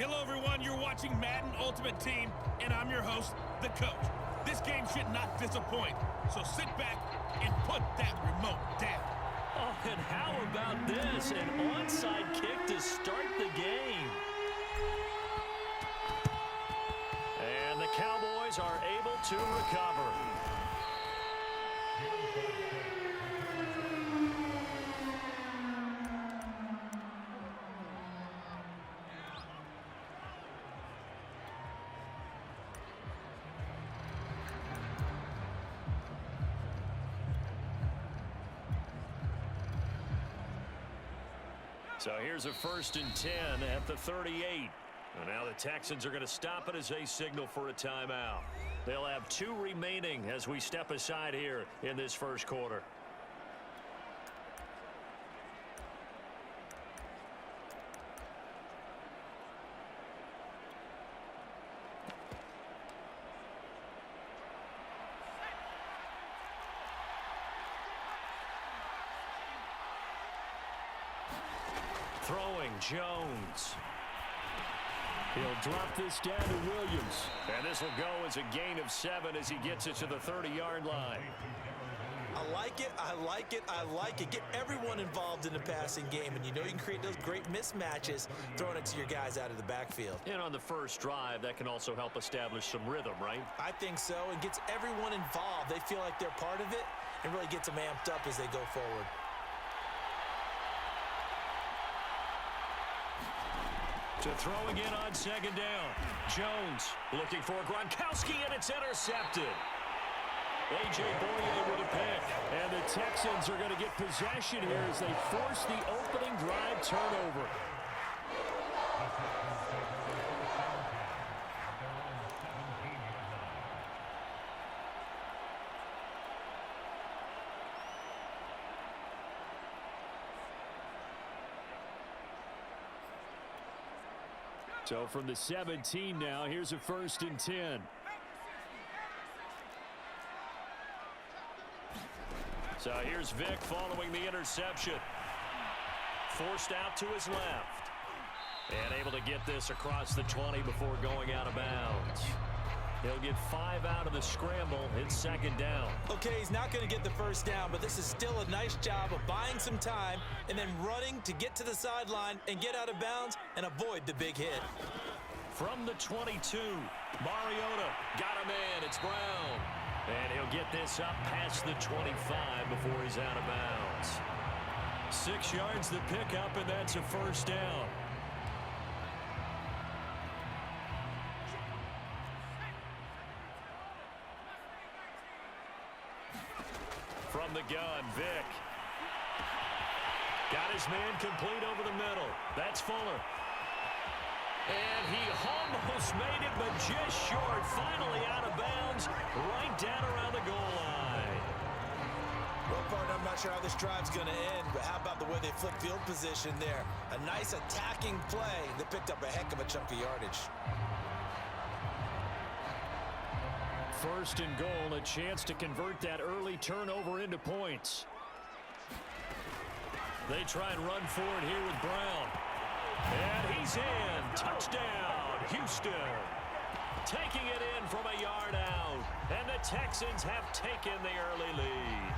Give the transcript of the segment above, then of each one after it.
Hello, everyone. You're watching Madden Ultimate Team, and I'm your host, the coach. This game should not disappoint, so sit back and put that remote down. Oh, and how about this? An onside kick to start the game. And the Cowboys are able to recover. So here's a 1st and 10 at the 38. And now the Texans are going to stop it as they signal for a timeout. They'll have 2 remaining as we step aside here in this first quarter. Throwing Jones. He'll drop this down to Williams. And this will go as a gain of 7 as he gets it to the 30-yard line. I like it, I like it, I like it. Get everyone involved in the passing game, and you know you can create those great mismatches throwing it to your guys out of the backfield. And on the first drive, that can also help establish some rhythm, right? I think so. It gets everyone involved. They feel like they're part of it and really gets them amped up as they go forward. To throw again on 2nd down. Jones looking for Gronkowski, and it's intercepted. A.J. Bouye with a pick. And the Texans are going to get possession here as they force the opening drive turnover. So from the 17 now, here's a 1st and 10. So here's Vick following the interception. Forced out to his left. And able to get this across the 20 before going out of bounds. He'll get 5 out of the scramble. It's 2nd down. Okay, he's not going to get the 1st down, but this is still a nice job of buying some time and then running to get to the sideline and get out of bounds and avoid the big hit. From the 22, Mariota got him in. It's Brown. And he'll get this up past the 25 before he's out of bounds. 6 yards the pickup, and that's a 1st down. From the gun, Vick. Got his man complete over the middle. That's Fuller. And he almost made it, but just short. Finally out of bounds, right down around the goal line. Well, partner, I'm not sure how this drive's going to end, but how about the way they flip field position there? A nice attacking play that picked up a heck of a chunk of yardage. 1st and goal, a chance to convert that early turnover into points. They try and run forward here with Brown. And he's in. Touchdown, Houston. Taking it in from a yard out. And the Texans have taken the early lead.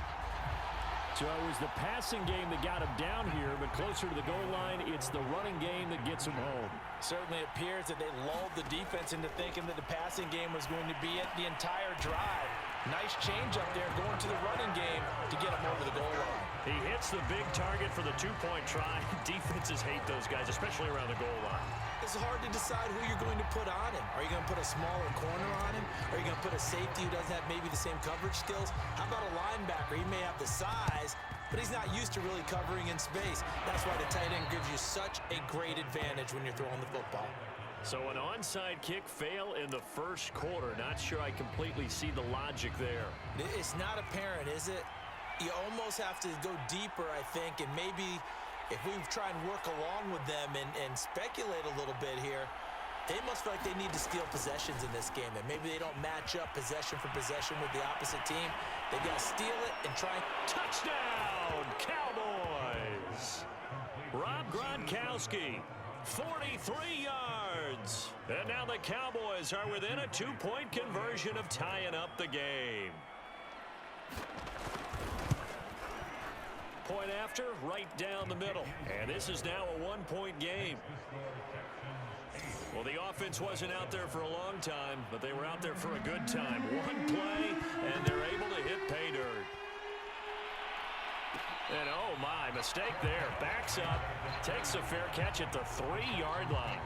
So it was the passing game that got him down here, but closer to the goal line, it's the running game that gets him home. Certainly appears that they lulled the defense into thinking that the passing game was going to be it the entire drive. Nice change up there going to the running game to get him over the goal line. He hits the big target for the 2-point try. Defenses hate those guys, especially around the goal line. It's hard to decide who you're going to put on him. Are you going to put a smaller corner on him? Are you going to put a safety who doesn't have maybe the same coverage skills? How about a linebacker? He may have the size, but he's not used to really covering in space. That's why the tight end gives you such a great advantage when you're throwing the football. So an onside kick fail in the first quarter. Not sure I completely see the logic there. It's not apparent, is it? You almost have to go deeper, I think, and maybe if we try and work along with them and speculate a little bit here, they must feel like they need to steal possessions in this game, and maybe they don't match up possession for possession with the opposite team. They've got to steal it and try. Touchdown, Cowboys! Rob Gronkowski 43 yards. And now the Cowboys are within a 2-point conversion of tying up the game. Point after, right down the middle. And this is now a 1-point game. Well, the offense wasn't out there for a long time, but they were out there for a good time. One play, and they're able to hit pay dirt. And, oh, my, mistake there. Backs up, takes a fair catch at the 3-yard line.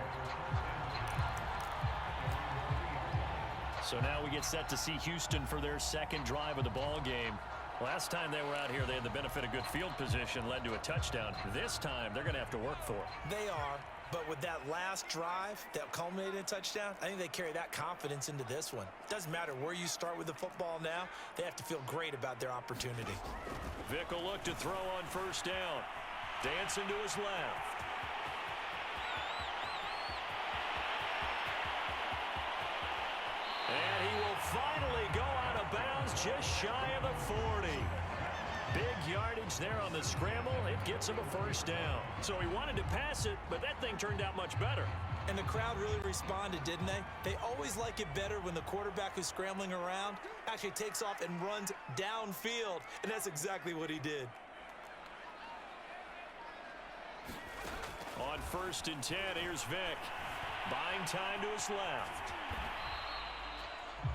So now we get set to see Houston for their second drive of the ball game. Last time they were out here, they had the benefit of good field position, led to a touchdown. This time, they're going to have to work for it. They are, but with that last drive that culminated in a touchdown, I think they carry that confidence into this one. Doesn't matter where you start with the football now, they have to feel great about their opportunity. Vick will look to throw on first down. Dancing to his left. And he will finally go out of bounds just shy of the 40. Big yardage there on the scramble. It gets him a first down. So he wanted to pass it, but that thing turned out much better. And the crowd really responded, didn't they? They always like it better when the quarterback who's scrambling around actually takes off and runs downfield. And that's exactly what he did. On 1st and 10, here's Vick. Buying time to his left.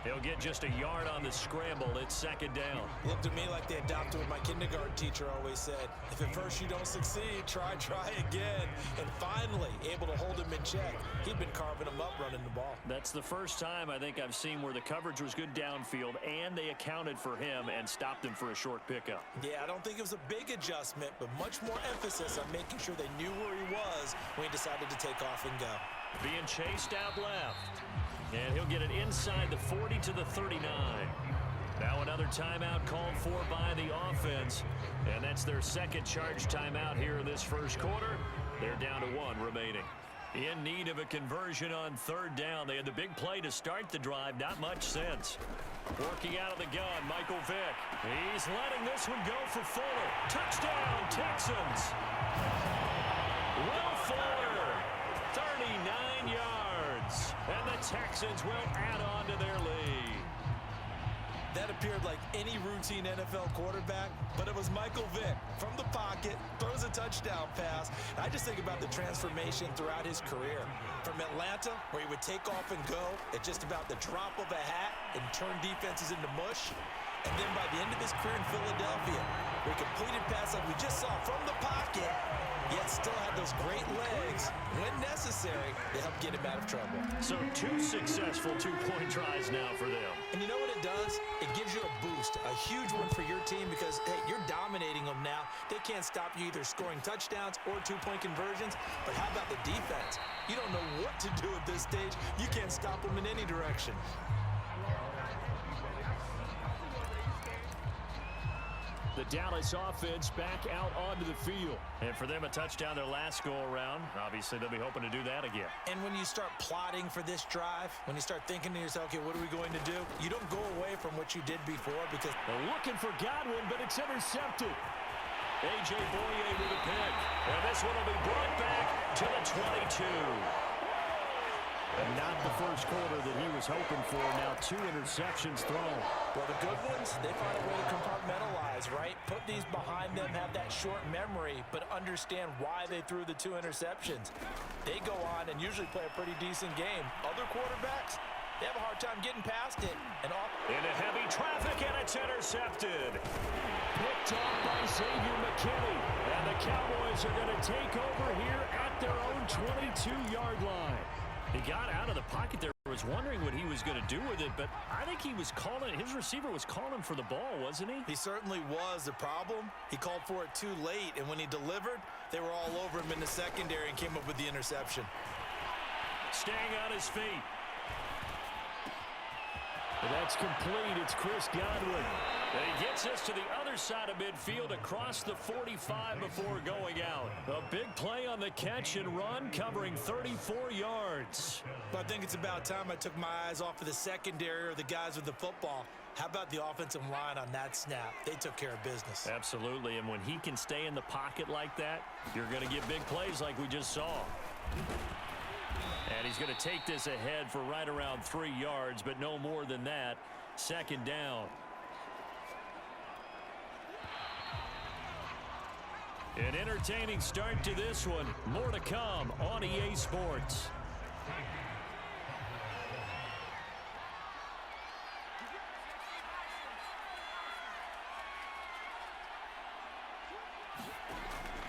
He'll get just a yard on the scramble. It's second down. Looked to me like they adopted what my kindergarten teacher always said. If at first you don't succeed, try again. And finally, able to hold him in check. He'd been carving him up running the ball. That's the first time I think I've seen where the coverage was good downfield and they accounted for him and stopped him for a short pickup. Yeah, I don't think it was a big adjustment, but much more emphasis on making sure they knew where he was when he decided to take off and go. Being chased out left. And he'll get it inside the 40 to the 39. Now another timeout called for by the offense. And that's their second charge timeout here in this first quarter. They're down to 1 remaining. In need of a conversion on 3rd down. They had the big play to start the drive. Not much sense. Working out of the gun, Michael Vick. He's letting this one go for Fuller. Touchdown, Texans. Will Fuller, 39 yards. And the Texans will add on to their lead. That appeared like any routine NFL quarterback, but it was Michael Vick from the pocket, throws a touchdown pass. I just think about the transformation throughout his career. From Atlanta, where he would take off and go at just about the drop of a hat and turn defenses into mush. And then by the end of his career in Philadelphia, where he completed passes like we just saw from the pocket, yet still had those great legs, when necessary, to help get him out of trouble. So 2 successful 2-point tries now for them. And you know what it does? It gives you a boost, a huge one for your team because, hey, you're dominating them now. They can't stop you either scoring touchdowns or 2-point conversions. But how about the defense? You don't know what to do at this stage. You can't stop them in any direction. The Dallas offense back out onto the field. And for them, a touchdown their last go-around. Obviously, they'll be hoping to do that again. And when you start plotting for this drive, when you start thinking to yourself, okay, what are we going to do? You don't go away from what you did before because... They're looking for Godwin, but it's intercepted. A.J. Boye with a pick. And this one will be brought back to the 22. And not the first quarter that he was hoping for. Now 2 interceptions thrown. Well, the good ones, they find a way to compartmentalize, right? Put these behind them, have that short memory, but understand why they threw the 2 interceptions. They go on and usually play a pretty decent game. Other quarterbacks, they have a hard time getting past it. And into heavy traffic, and it's intercepted. Picked off by Xavier McKinney. And the Cowboys are going to take over here at their own 22-yard line. He got out of the pocket there. Was wondering what he was going to do with it, but I think he was calling, his receiver was calling for the ball, wasn't he? He certainly was. The problem, he called for it too late, and when he delivered, they were all over him in the secondary and came up with the interception. Staying on his feet. That's complete. It's Chris Godwin. And he gets us to the other side of midfield across the 45 before going out. A big play on the catch and run, covering 34 yards. But I think it's about time I took my eyes off of the secondary or the guys with the football. How about the offensive line on that snap? They took care of business. Absolutely, and when he can stay in the pocket like that, you're going to get big plays like we just saw. And he's going to take this ahead for right around 3 yards, but no more than that. Second down. An entertaining start to this one. More to come on EA Sports.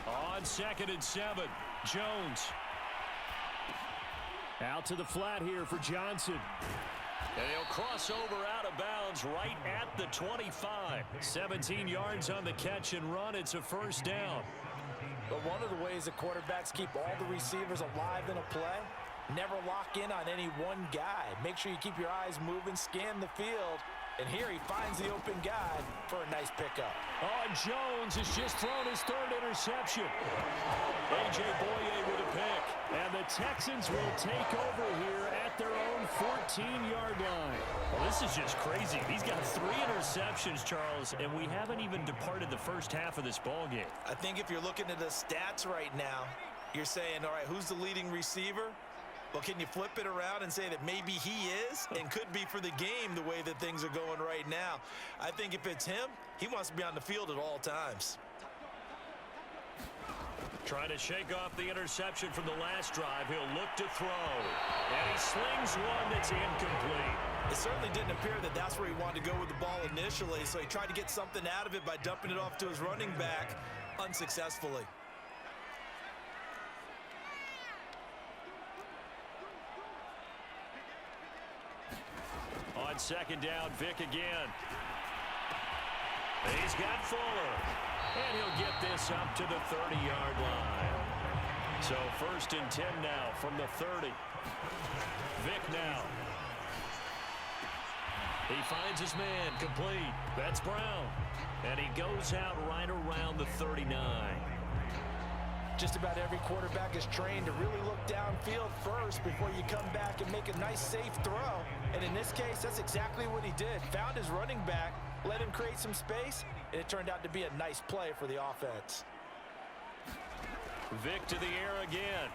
On 2nd and 7, Jones. Out to the flat here for Johnson. And he'll cross over out of bounds right at the 25. 17 yards on the catch and run. It's a first down. But one of the ways the quarterbacks keep all the receivers alive in a play, never lock in on any one guy. Make sure you keep your eyes moving, scan the field. And here he finds the open guy for a nice pickup. Oh, Jones has just thrown his 3rd interception. A.J. Boye with a pick. And the Texans will take over here at their own 14-yard line. Well, this is just crazy. He's got 3 interceptions, Charles, and we haven't even departed the first half of this ballgame. I think if you're looking at the stats right now, you're saying, all right, who's the leading receiver? Well, can you flip it around and say that maybe he is and could be for the game the way that things are going right now? I think if it's him, he wants to be on the field at all times. Trying to shake off the interception from the last drive. He'll look to throw. And he slings one that's incomplete. It certainly didn't appear that that's where he wanted to go with the ball initially, so he tried to get something out of it by dumping it off to his running back unsuccessfully. On 2nd down, Vick again. He's got Fuller. And he'll get this up to the 30-yard line. So 1st and 10 now from the 30. Vick now. He finds his man complete. That's Brown. And he goes out right around the 39. Just about every quarterback is trained to really look downfield first before you come back and make a nice, safe throw. And in this case, that's exactly what he did. Found his running back, let him create some space, and it turned out to be a nice play for the offense. Vick to the air again.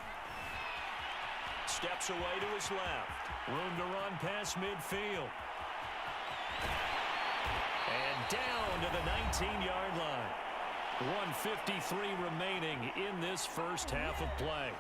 Steps away to his left. Room to run past midfield. And down to the 19-yard line. 1:53 remaining in this first half of play.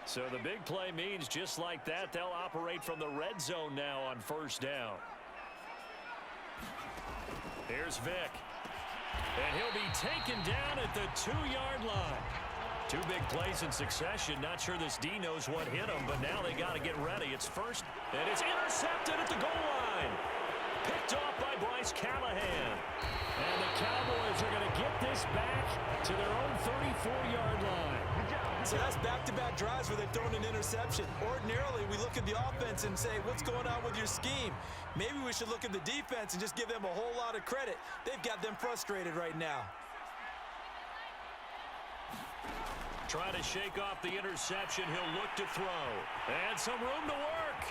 So the big play means just like that, they'll operate from the red zone now on 1st down. Here's Vick. And he'll be taken down at the 2-yard line. 2 big plays in succession. Not sure this D knows what hit him, but now they got to get ready. It's first, and it's intercepted at the goal line. Picked off by Bryce Callahan. And the Cowboys are going to get this back to their own 34-yard line. So that's back-to-back drives where they've thrown an interception. Ordinarily, we look at the offense and say, what's going on with your scheme? Maybe we should look at the defense and just give them a whole lot of credit. They've got them frustrated right now. Trying to shake off the interception. He'll look to throw. And some room to work.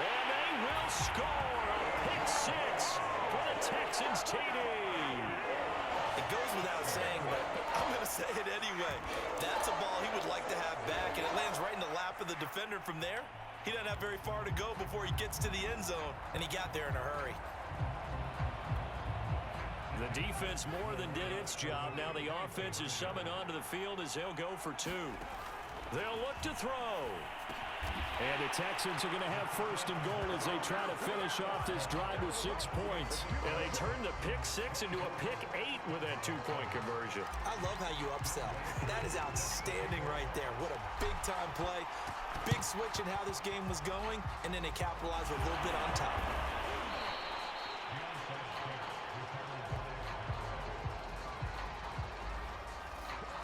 And they will score a pick 6 for the Texans TD. It goes without saying, but I'm going to say it anyway. That's a ball he would like to have back, and it lands right in the lap of the defender from there. He doesn't have very far to go before he gets to the end zone, and he got there in a hurry. The defense more than did its job. Now the offense is summoned onto the field as they'll go for 2. They'll look to throw. And the Texans are going to have 1st and goal as they try to finish off this drive with 6 points. And they turn the pick 6 into a pick 8 with that 2-point conversion. I love how you upsell. That is outstanding right there. What a big-time play. Big switch in how this game was going, and then they capitalized a little bit on top.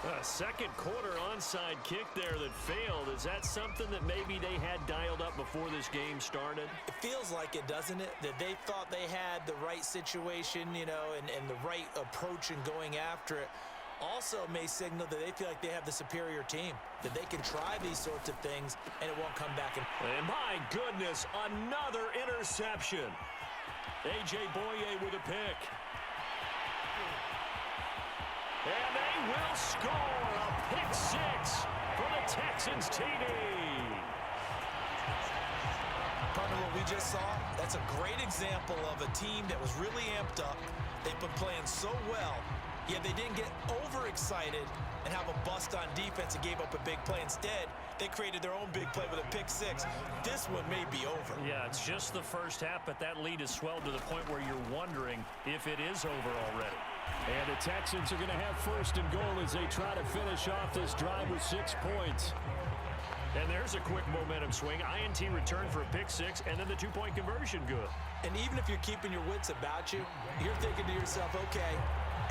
A second quarter onside kick there that failed. Is that something that maybe they had dialed up before this game started? It feels like it, doesn't it? That they thought they had the right situation, you know, and the right approach in going after it. Also may signal that they feel like they have the superior team, that they can try these sorts of things and it won't come back. And my goodness, another interception. A.J. Boye with a pick. And they will score a pick six for the Texans TD. Partner, what we just saw, that's a great example of a team that was really amped up. They've been playing so well, yet they didn't get overexcited and have a bust on defense and gave up a big play. Instead, they created their own big play with a pick six. This one may be over. Yeah, it's just the first half, but that lead has swelled to the point where you're wondering if it is over already. And the Texans are going to have first and goal as they try to finish off this drive with 6 points. And there's a quick momentum swing. INT return for a pick six, and then the two-point conversion good. And even if you're keeping your wits about you, you're thinking to yourself, okay,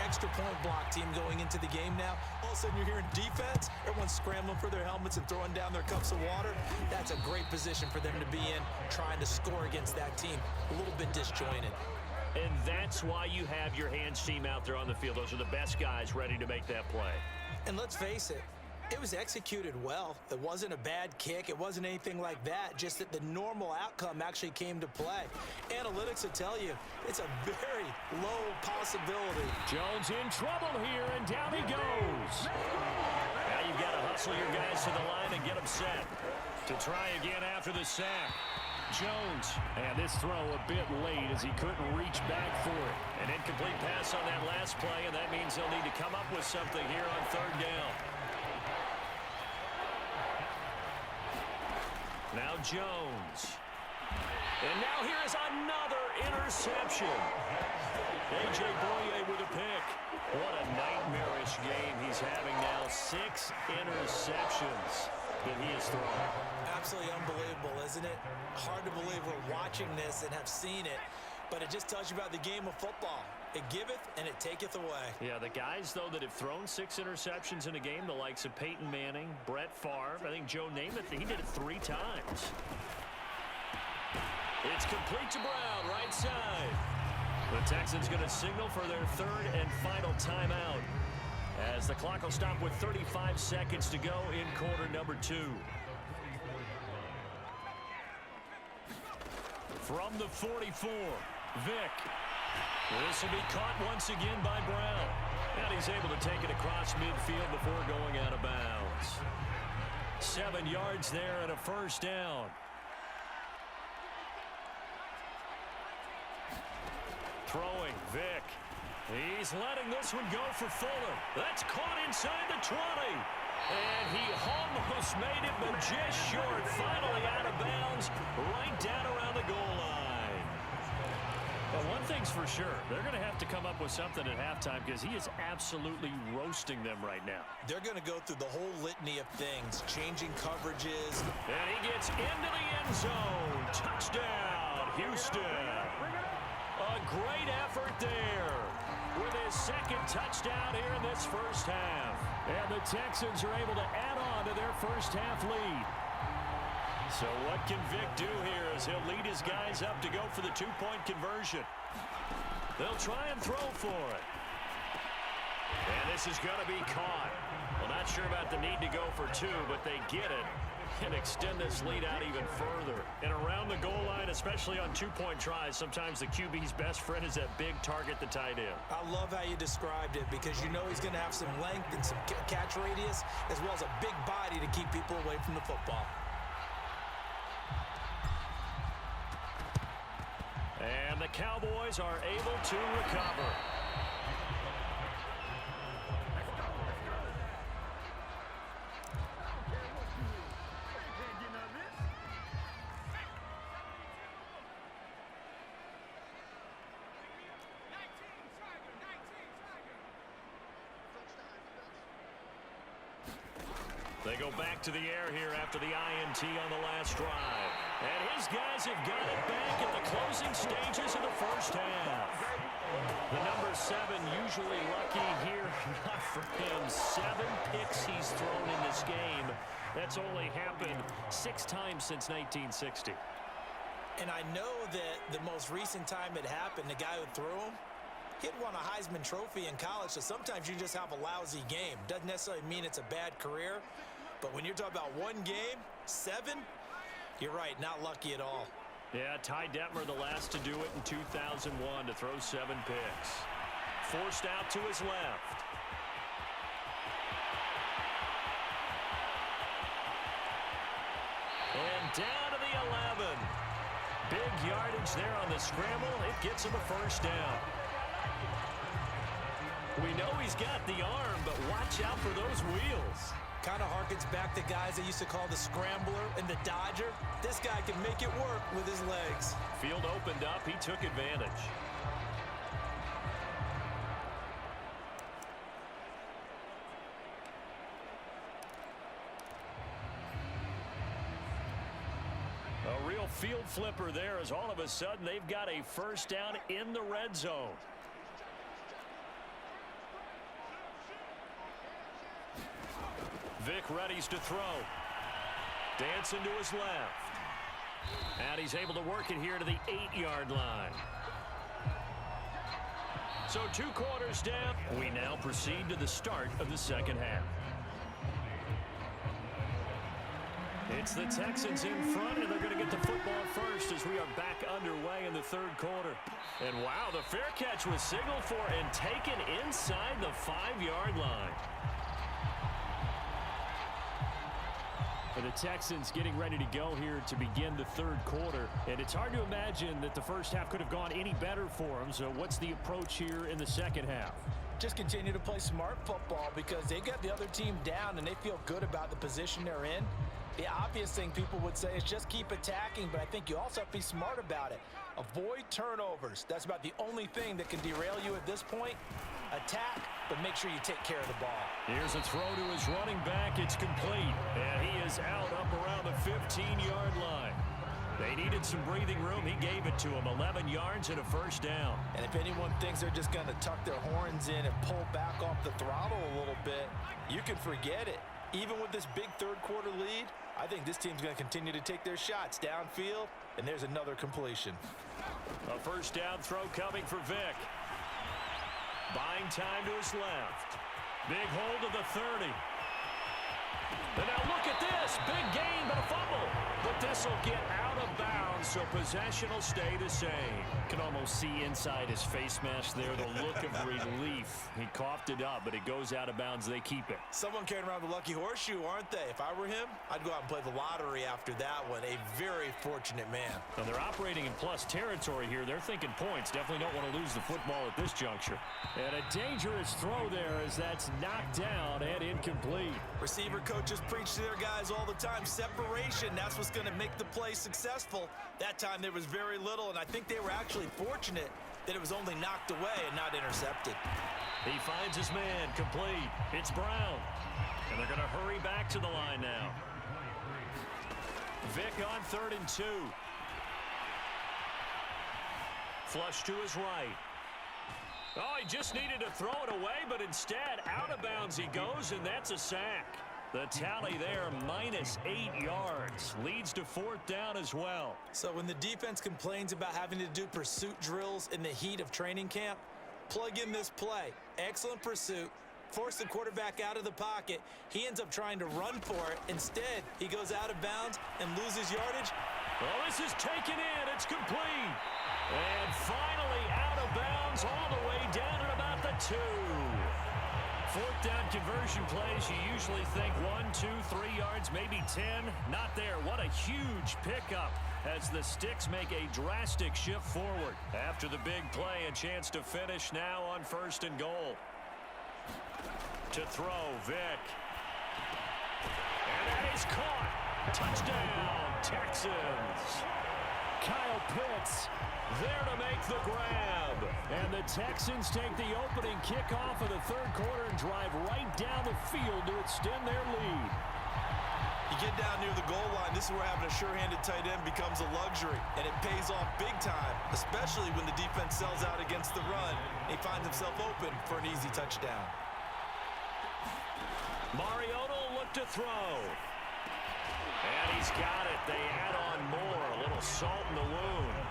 extra point block team going into the game now. All of a sudden you're hearing defense. Everyone's scrambling for their helmets and throwing down their cups of water. That's a great position for them to be in, trying to score against that team. A little bit disjointed. And that's why you have your hands team out there on the field. Those are the best guys ready to make that play. And let's face it, it was executed well. It wasn't a bad kick. It wasn't anything like that. Just that the normal outcome actually came to play. Analytics will tell you it's a very low possibility. Jones in trouble here, and down he goes. Now you've got to hustle your guys to the line and get them set to try again after the sack. Jones, and this throw a bit late as he couldn't reach back for it. An incomplete pass on that last play, and that means they'll need to come up with something here on third down. Now Jones. And now here is another interception. A.J. Boye with a pick. What a nightmarish game he's having now. 6 interceptions that he has thrown. Absolutely unbelievable, isn't it? Hard to believe we're watching this and have seen it, but it just tells you about the game of football. It giveth and it taketh away. Yeah, the guys, though, that have thrown 6 interceptions in a game, the likes of Peyton Manning, Brett Favre, I think Joe Namath, he did it 3 times. It's complete to Brown, right side. The Texans going to signal for their third and final timeout as the clock will stop with 35 seconds to go in quarter number 2. From the 44, Vick. This will be caught once again by Brown. And he's able to take it across midfield before going out of bounds. 7 yards there and a first down. Throwing, Vick. He's letting this one go for Fuller. That's caught inside the 20. And he almost made it, but just short. Finally out of bounds, right down around the goal line. But one thing's for sure, they're going to have to come up with something at halftime because he is absolutely roasting them right now. They're going to go through the whole litany of things, changing coverages. And he gets into the end zone. Touchdown, Houston. A great effort there with his second touchdown here in this first half. And the Texans are able to add on to their first half lead. So what can Vick do here as he'll lead his guys up to go for the two-point conversion? They'll try and throw for it. And this is going to be caught. Well, not sure about the need to go for 2, but they get it and extend this lead out even further. And around the goal line, especially on two-point tries, sometimes the QB's best friend is that big target, the tight end. I love how you described it because you know he's going to have some length and some catch radius as well as a big body to keep people away from the football. And the Cowboys are able to recover. They go back to the air here after the INT on the last drive. And his guys have got it back at the closing stages of the first half. The number 7 usually lucky here. Not for him. 7 picks he's thrown in this game. That's only happened 6 times since 1960. And I know that the most recent time it happened, the guy who threw him, Kid won a Heisman Trophy in college, so sometimes you just have a lousy game. Doesn't necessarily mean it's a bad career, but when you're talking about one game, 7, you're right, not lucky at all. Yeah, Ty Detmer, the last to do it in 2001 to throw 7 picks. Forced out to his left. And down to the 11. Big yardage there on the scramble. It gets him a first down. We know he's got the arm, but watch out for those wheels. Kind of harkens back to guys they used to call the scrambler and the dodger. This guy can make it work with his legs. Field opened up. He took advantage. A real field flipper there as all of a sudden they've got a first down in the red zone. Vick readies to throw. Dancing to his left. And he's able to work it here to the 8-yard line. So 2 quarters down. We now proceed to the start of the second half. It's the Texans in front, and they're going to get the football first as we are back underway in the third quarter. And wow, the fair catch was signaled for and taken inside the 5-yard line. For the Texans getting ready to go here to begin the third quarter. And it's hard to imagine that the first half could have gone any better for them. So what's the approach here in the second half? Just continue to play smart football because they got the other team down and they feel good about the position they're in. The obvious thing people would say is just keep attacking, but I think you also have to be smart about it. Avoid turnovers. That's about the only thing that can derail you at this point. Attack, but make sure you take care of the ball. Here's a throw to his running back. It's complete, and he is out up around the 15-yard line. They needed some breathing room. He gave it to him. 11 yards and a first down. And if anyone thinks they're just going to tuck their horns in and pull back off the throttle a little bit, you can forget it. Even with this big third quarter lead, I think this team's going to continue to take their shots downfield, and there's another completion. A first down throw coming for Vick. Buying time to his left. Big hold of the 30. And now look at this. Big gain, but a fumble. But this will get out of bounds, so possession will stay the same. Can almost see inside his face mask there the look of relief. He coughed it up, but it goes out of bounds. They keep it. Someone carrying around the lucky horseshoe, aren't they? If I were him, I'd go out and play the lottery after that one. A very fortunate man. And they're operating in plus territory here. They're thinking points. Definitely don't want to lose the football at this juncture. And a dangerous throw there as that's knocked down and incomplete. Receiver coaches preach to their guys all the time. Separation, that's what's going to make the play successful. That time there was very little, and I think they were actually fortunate that it was only knocked away and not intercepted. He finds his man, complete. It's Brown. And they're going to hurry back to the line now. Vick on 3rd and 2. Flush to his right. Oh, he just needed to throw it away, but instead, out of bounds he goes, and that's a sack. The tally there, -8 yards. Leads to 4th down as well. So when the defense complains about having to do pursuit drills in the heat of training camp, plug in this play. Excellent pursuit. Force the quarterback out of the pocket. He ends up trying to run for it. Instead, he goes out of bounds and loses yardage. Well, this is taken in. It's complete. And finally out of bounds all the way down at about the 2. 4th down conversion plays, you usually think 1, 2, 3 yards, maybe 10. Not there. What a huge pickup as the Sticks make a drastic shift forward. After the big play, a chance to finish now on 1st and goal. To throw, Vick. And that is caught. Touchdown, Texans. Kyle Pitts there to make the grab. And the Texans take the opening kickoff of the third quarter and drive right down the field to extend their lead. You get down near the goal line, this is where having a sure-handed tight end becomes a luxury, and it pays off big time, especially when the defense sells out against the run, and he finds himself open for an easy touchdown. Mariota will look to throw. And he's got it. They add on more. A little salt in the wound.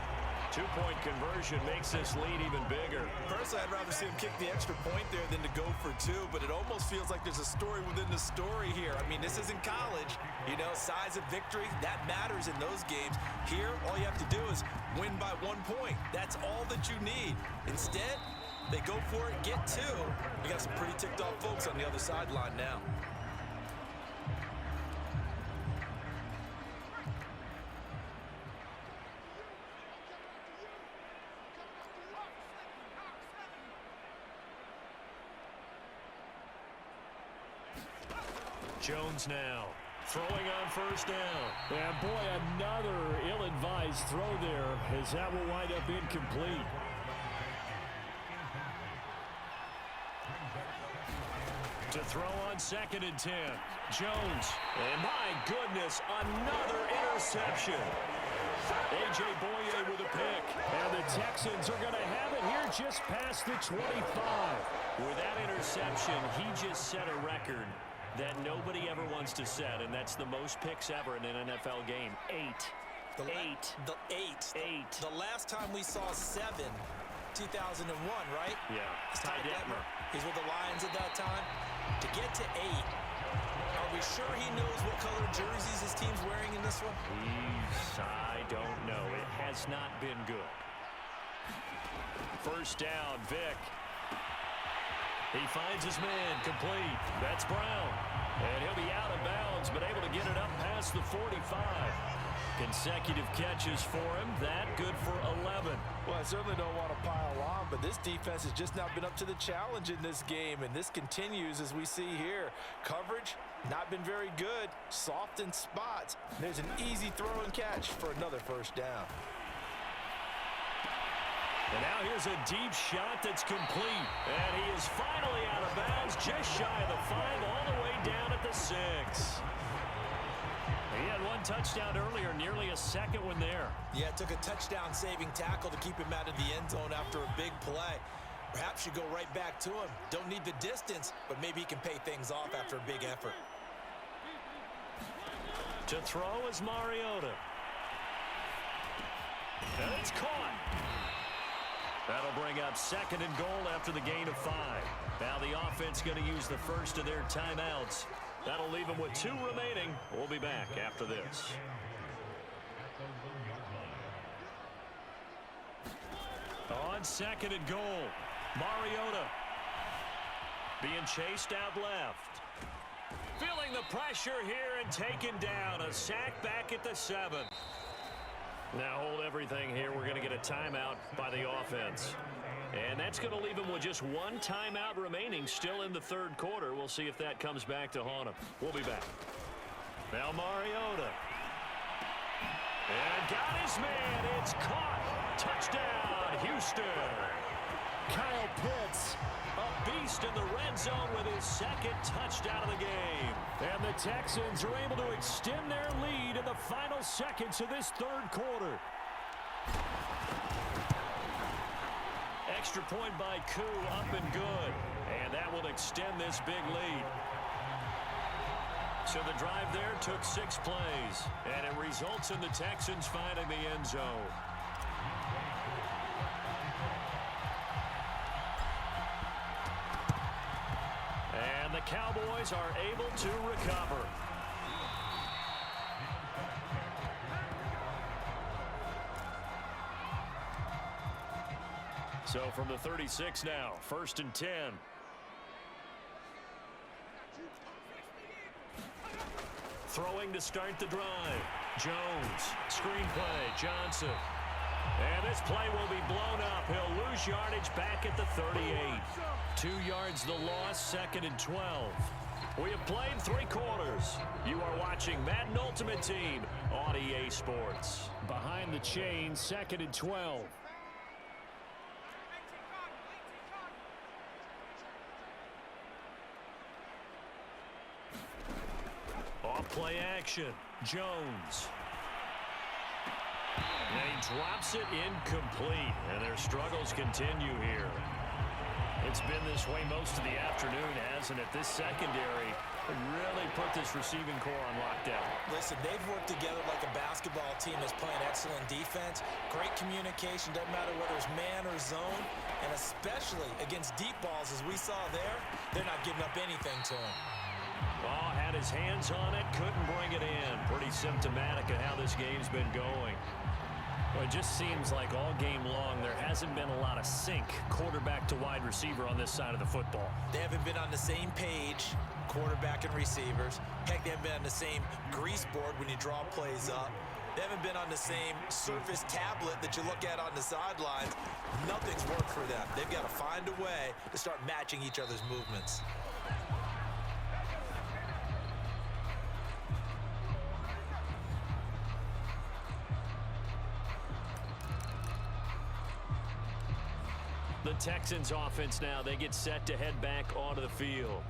Two-point conversion makes this lead even bigger. Personally, I'd rather see him kick the extra point there than to go for two, but it almost feels like there's a story within the story here. I mean, this isn't college. You know, size of victory, that matters in those games. Here, all you have to do is win by 1 point. That's all that you need. Instead, they go for it, get two. You got some pretty ticked off folks on the other sideline now. Jones now throwing on first down. And boy, another ill-advised throw there, as that will wind up incomplete. To throw on 2nd and 10. Jones. And my goodness, another interception. A.J. Boye with a pick. And the Texans are going to have it here just past the 25. With that interception, he just set a record that nobody ever wants to set, and that's the most picks ever in an NFL game. 8. The last time we saw 7, 2001, right? Yeah. It's Ty Detmer. He's with the Lions at that time. To get to 8, are we sure he knows what color jerseys his team's wearing in this one? I don't know. It has not been good. First down, Vick. He finds his man, complete. That's Brown. And he'll be out of bounds, but able to get it up past the 45. Consecutive catches for him. That good for 11. Well, I certainly don't want to pile on, but this defense has just not been up to the challenge in this game, and this continues as we see here. Coverage, not been very good. Soft in spots. There's an easy throw and catch for another first down. And now here's a deep shot that's complete. And he is finally out of bounds, just shy of the 5, all the way down at the 6. He had one touchdown earlier, nearly a second one there. Yeah, it took a touchdown-saving tackle to keep him out of the end zone after a big play. Perhaps you go right back to him. Don't need the distance, but maybe he can pay things off after a big effort. To throw is Mariota. And it's caught. That'll bring up 2nd and goal after the gain of 5. Now the offense going to use the first of their timeouts. That'll leave them with 2 remaining. We'll be back after this. On 2nd and goal, Mariota being chased out left. Feeling the pressure here and taken down. A sack back at the 7. Now hold everything here. We're going to get a timeout by the offense. And that's going to leave him with just 1 timeout remaining still in the 3rd quarter. We'll see if that comes back to haunt him. We'll be back. Now Mariota. And got his man. It's caught. Touchdown, Houston. Kyle Pitts, A beast in the red zone with his 2nd touchdown of the game. and the Texans are able to extend their lead in the final seconds of this 3rd quarter. Extra point by Koo, up and good. And that will extend this big lead. So the drive there took 6 plays. And it results in the Texans finding the end zone. And the Cowboys are able to recover. So from the 36 now, 1st and 10. Throwing to start the drive. Jones, screenplay, Johnson. And this play will be blown up. He'll lose yardage back at the 38. 2 yards the loss, 2nd and 12. We have played 3 quarters. You are watching Madden Ultimate Team on EA Sports. Behind the chain, 2nd and 12. Off play action. Jones. And he drops it incomplete. And their struggles continue here. It's been this way most of the afternoon, hasn't it? This secondary They really put this receiving core on lockdown. Listen, they've worked together like a basketball team that's playing excellent defense. Great communication, doesn't matter whether it's man or zone. And especially against deep balls, as we saw there, they're not giving up anything to him. Oh, had his hands on it, couldn't bring it in. Pretty symptomatic of how this game's been going. Well, it just seems like all game long there hasn't been a lot of sync quarterback to wide receiver on this side of the football. They haven't been on the same page, quarterback and receivers. Heck, they haven't been on the same grease board when you draw plays up. They haven't been on the same Surface tablet that you look at on the sidelines. Nothing's worked for them. They've got to find a way to start matching each other's movements. The Texans offense now, they get set to head back onto the field.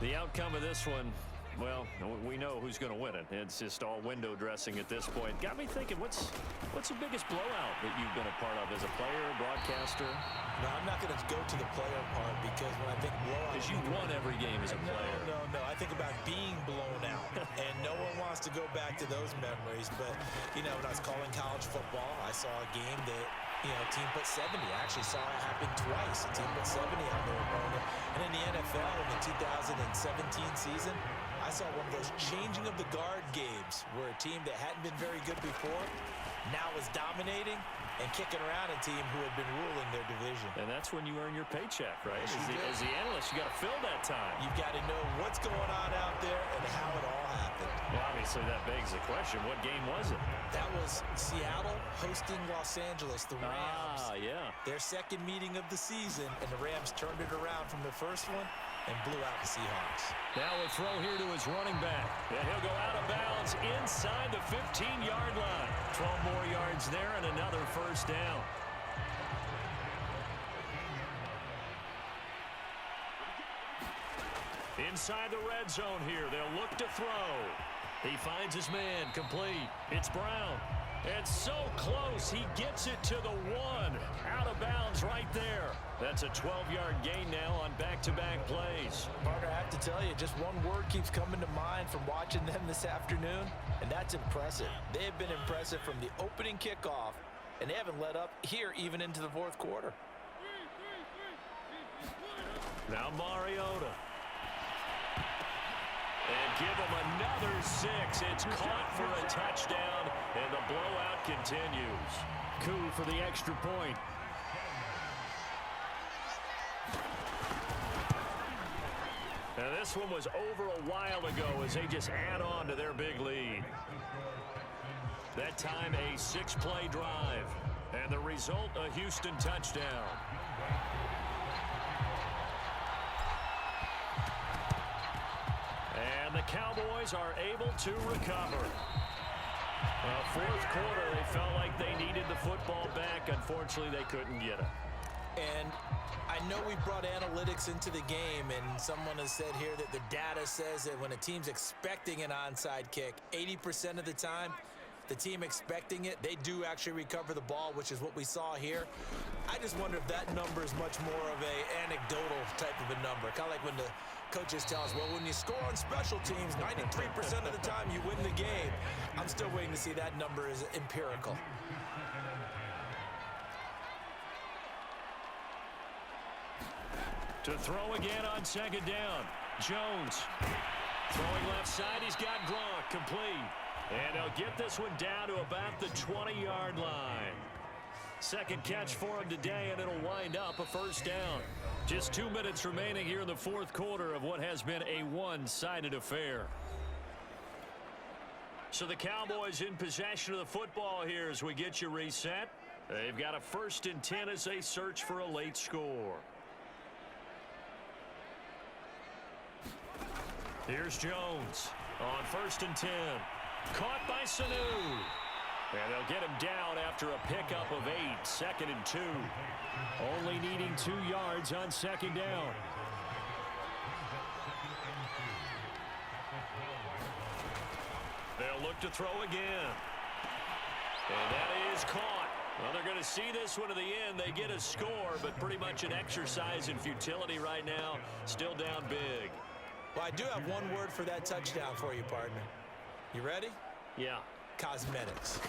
The outcome of this one, well, we know who's going to win it. It's just all window dressing at this point. Got me thinking, what's the biggest blowout that you've been a part of as a player, broadcaster? No, I'm not going to go to the player part because when I think blowout... Because you won every game as a player. No. I think about being blown out. And no one wants to go back to those memories. But, you know, when I was calling college football, I saw a game that, you know, a team put 70. I actually saw it happen twice. A team put 70 on their opponent. And in the NFL, in the 2017 season, I saw one of those changing of the guard games where a team that hadn't been very good before now is dominating and kicking around a team who had been ruling their division. And that's when you earn your paycheck, right? Yes, As the analyst, you got to fill that time. You've got to know what's going on out there and how it all happened. Well, obviously, that begs the question, what game was it? That was Seattle hosting Los Angeles, the Rams. Ah, yeah. Their second meeting of the season, and the Rams turned it around from the first one and blew out the Seahawks. Now a throw here to his running back. And he'll go out of bounds inside the 15-yard line. 12 more yards there and another first down. Inside the red zone here, they'll look to throw. He finds his man, complete. It's Brown. And so close, he gets it to the one. Out of bounds right there. That's a 12-yard gain now on back-to-back plays. Parker, I have to tell you, just one word keeps coming to mind from watching them this afternoon, and that's impressive. They have been impressive from the opening kickoff, and they haven't let up here even into the fourth quarter. Now Mariota. And give him another 6. It's caught for a touchdown, and the blowout continues. Coup for the extra point. Now this one was over a while ago as they just add on to their big lead. That time a 6-play drive, and the result a Houston touchdown. And the Cowboys are able to recover. Fourth quarter, they felt like they needed the football back. Unfortunately, they couldn't get it. And I know we brought analytics into the game, and someone has said here that the data says that when a team's expecting an onside kick, 80% of the time, the team expecting it, they do actually recover the ball, which is what we saw here. I just wonder if that number is much more of a anecdotal type of a number. Kind of like when the coaches tell us, well, when you score on special teams, 93% of the time you win the game. I'm still waiting to see that number is empirical. To throw again on second down. Jones throwing left side. He's got Gronk complete. And he'll get this one down to about the 20-yard line. Second catch for him today, and it'll wind up a first down. Just 2 minutes remaining here in the fourth quarter of what has been a one-sided affair. So the Cowboys in possession of the football here as we get you reset. They've got a 1st and 10 as they search for a late score. Here's Jones on 1st and 10. Caught by Sanu. And they'll get him down after a pickup of 8. 2nd and 2. Only needing 2 yards on second down. They'll look to throw again. And that is caught. Well, they're going to see this one to the end. They get a score, but pretty much an exercise in futility right now. Still down big. Well, I do have one word for that touchdown for you, partner. You ready? Yeah. Cosmetics.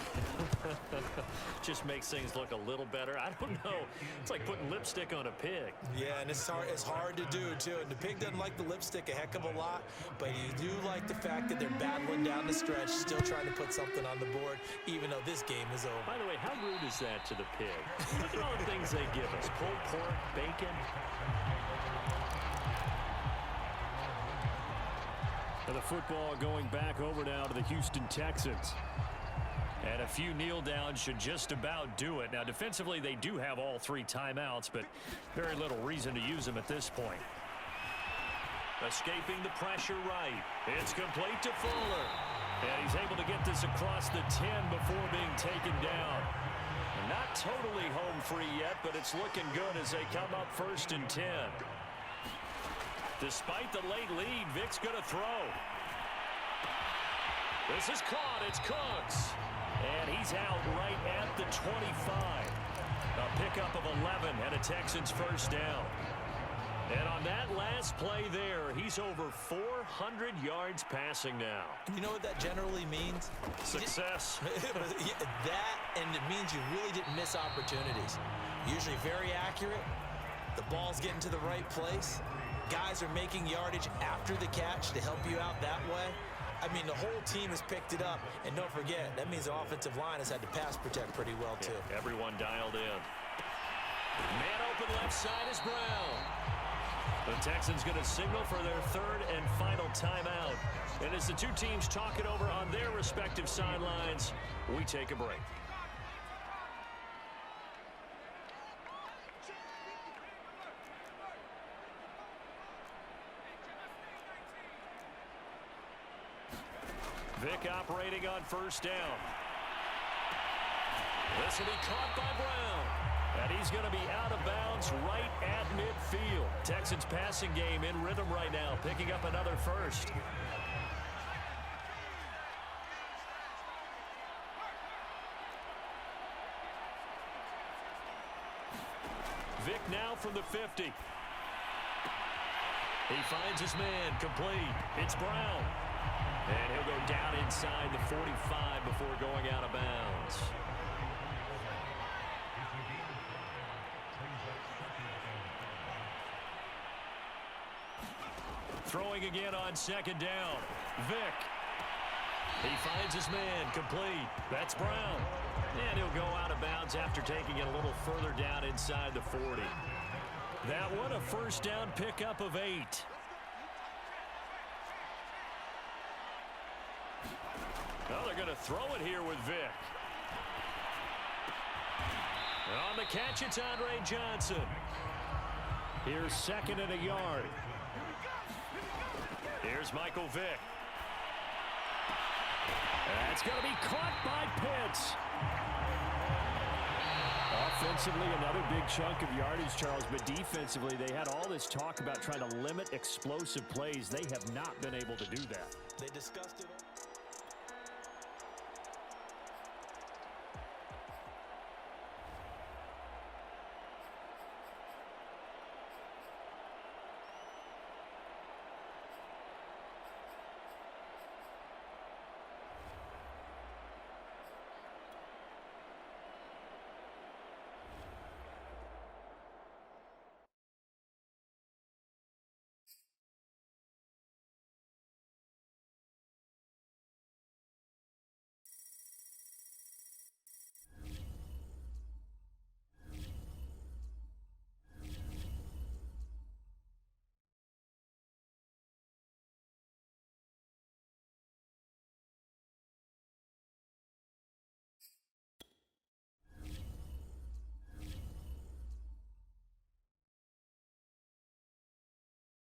Just makes things look a little better. I don't know. It's like putting lipstick on a pig. Yeah, and it's hard to do, too. And the pig doesn't like the lipstick a heck of a lot, but you do like the fact that they're battling down the stretch, still trying to put something on the board, even though this game is over. By the way, how rude is that to the pig? Look at all the things they give us. Pulled pork, bacon. And the football going back over now to the Houston Texans. And a few kneel downs should just about do it. Now, defensively, they do have all 3 timeouts, but very little reason to use them at this point. Escaping the pressure right. It's complete to Fuller. And he's able to get this across the 10 before being taken down. Not totally home free yet, but it's looking good as they come up 1st and 10. Despite the late lead, Vic's going to throw. This is caught. It's Cooks. And he's out right at the 25. A pickup of 11 and a Texans first down. And on that last play there, he's over 400 yards passing now. You know what that generally means? Success. That, and it means you really didn't miss opportunities. Usually very accurate. The ball's getting to the right place. Guys are making yardage after the catch to help you out that way. I mean, the whole team has picked it up. And don't forget, that means the offensive line has had to pass protect pretty well, too. Yeah, everyone dialed in. Man open left side is Brown. The Texans going to signal for their 3rd and final timeout. And as the 2 teams talk it over on their respective sidelines, we take a break. Vic operating on 1st down. This will be caught by Brown. And he's going to be out of bounds right at midfield. Texans passing game in rhythm right now, picking up another first. Vic now from the 50. He finds his man, complete. It's Brown. And he'll go down inside the 45 before going out of bounds. Throwing again on 2nd down. Vic. He finds his man, complete. That's Brown. And he'll go out of bounds after taking it a little further down inside the 40. That one a 1st down pickup of 8. Well, they're going to throw it here with Vic. On the catch, it's Andre Johnson. Here's 2nd and a yard. Here's Michael Vick. That's going to be caught by Pitts. Offensively, another big chunk of yardage, Charles, but defensively, they had all this talk about trying to limit explosive plays. They have not been able to do that. They discussed it.